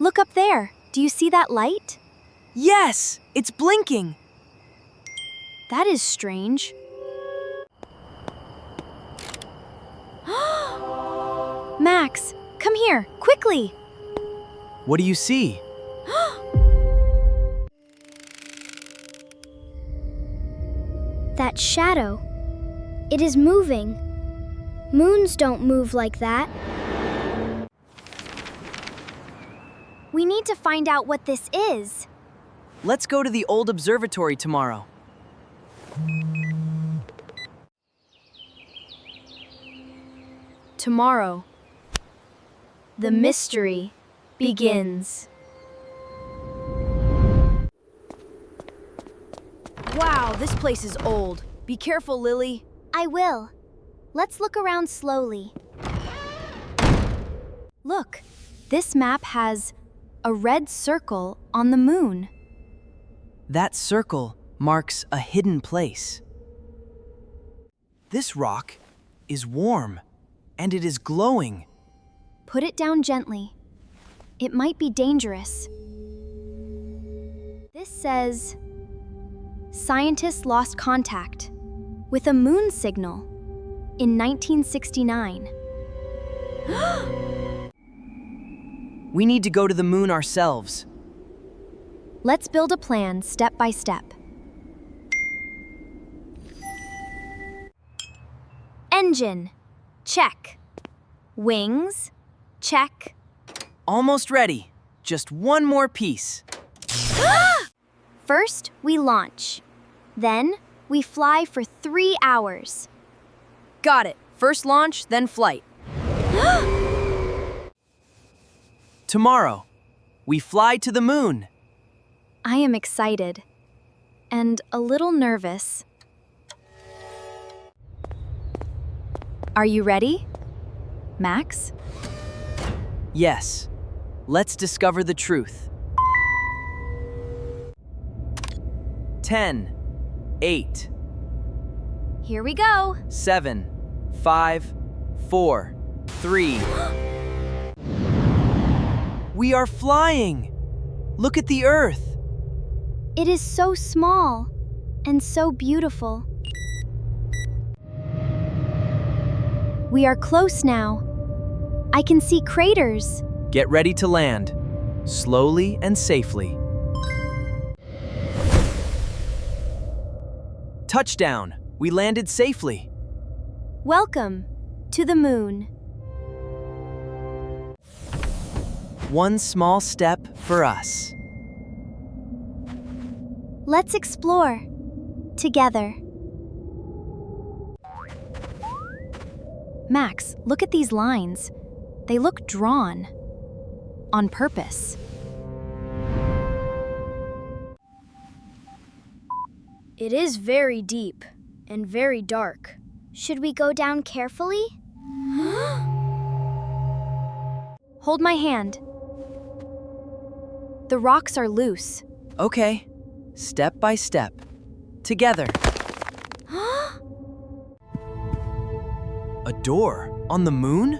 Look up there. Do you see that light? Yes! It's blinking! That is strange. Max, come here, quickly! What do you see? That shadow. It is moving. Moons don't move like that. We need to find out what this is. Let's go to the old observatory tomorrow. Tomorrow, the mystery begins. Wow, this place is old. Be careful, Lily. I will. Let's look around slowly. Look, this map has a red circle on the moon. That circle marks a hidden place. This rock is warm, and it is glowing. Put it down gently. It might be dangerous. This says, scientists lost contact with a moon signal in 1969. We need to go to the moon ourselves. Let's build a plan step by step. Engine, check. Wings, check. Almost ready. Just one more piece. First, we launch. Then, we fly for 3 hours. Got it. First launch, then flight. Tomorrow, we fly to the moon. I am excited and a little nervous. Are you ready, Max? Yes. Let's discover the truth. 10, 8, Here we go. 7, 5, 4, 3. We are flying! Look at the Earth! It is so small and so beautiful. We are close now. I can see craters. Get ready to land, slowly and safely. Touchdown! We landed safely. Welcome to the moon. One small step for us. Let's explore together. Max, look at these lines. They look drawn on purpose. It is very deep and very dark. Should we go down carefully? Hold my hand. The rocks are loose. Okay, step by step. Together. A door on the moon?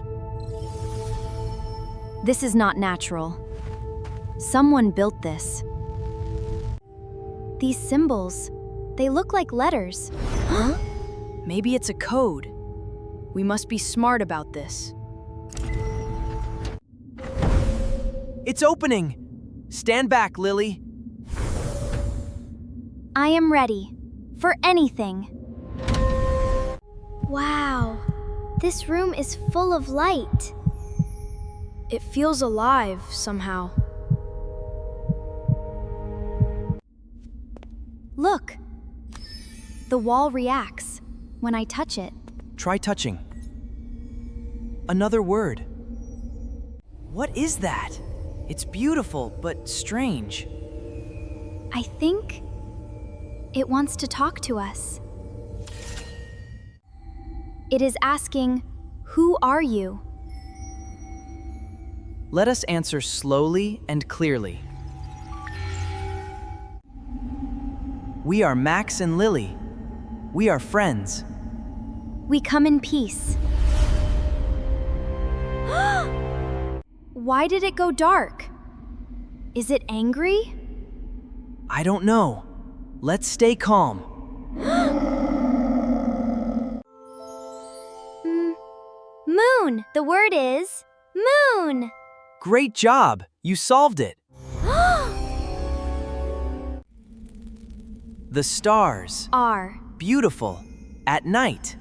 This is not natural. Someone built this. These symbols, they look like letters. Maybe it's a code. We must be smart about this. It's opening! Stand back, Lily. I am ready for anything. Wow, this room is full of light. It feels alive somehow. Look, the wall reacts when I touch it. Try touching. Another word. What is that? It's beautiful, but strange. I think it wants to talk to us. It is asking, who are you? Let us answer slowly and clearly. We are Max and Lily. We are friends. We come in peace. Why did it go dark? Is it angry? I don't know. Let's stay calm. Moon! The word is moon! Great job! You solved it. The stars. Are. Beautiful. At night.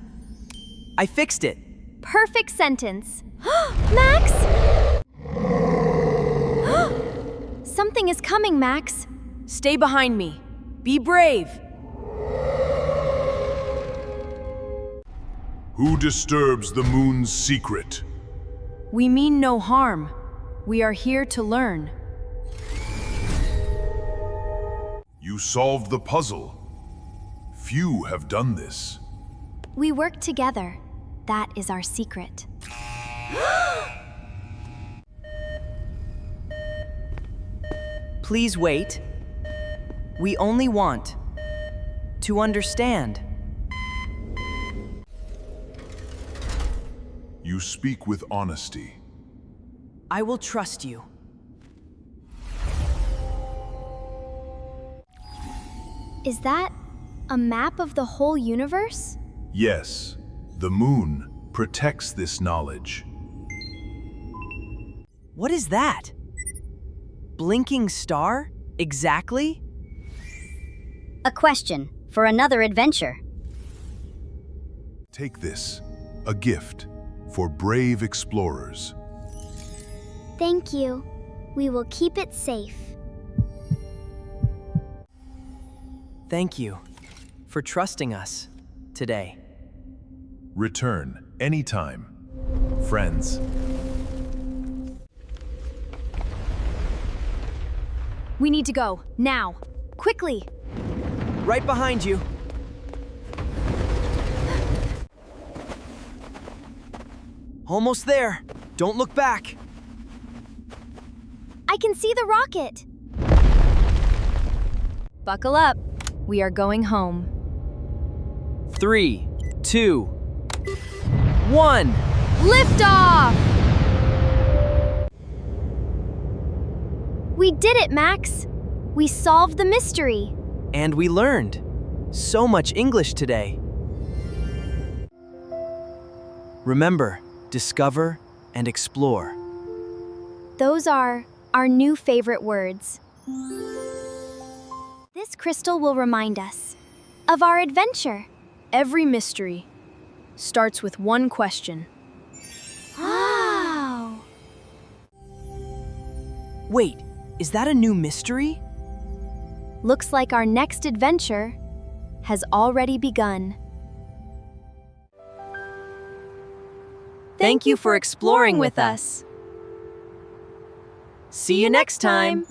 I fixed it. Perfect sentence. Max! Something is coming, Max. Stay behind me. Be brave. Who disturbs the moon's secret? We mean no harm. We are here to learn. You solved the puzzle. Few have done this. We work together. That is our secret. Please wait. We only want to understand. You speak with honesty. I will trust you. Is that a map of the whole universe? Yes, the moon protects this knowledge. What is that? Blinking star? Exactly? A question for another adventure. Take this, a gift for brave explorers. Thank you. We will keep it safe. Thank you for trusting us today. Return anytime, friends. We need to go, now. Quickly. Right behind you. Almost there. Don't look back. I can see the rocket. Buckle up. We are going home. 3, 2, 1. Liftoff! We did it, Max. We solved the mystery. And we learned so much English today. Remember, discover and explore. Those are our new favorite words. This crystal will remind us of our adventure. Every mystery starts with one question. Wow! Wait, is that a new mystery? Looks like our next adventure has already begun. Thank you for exploring with us. See you next time.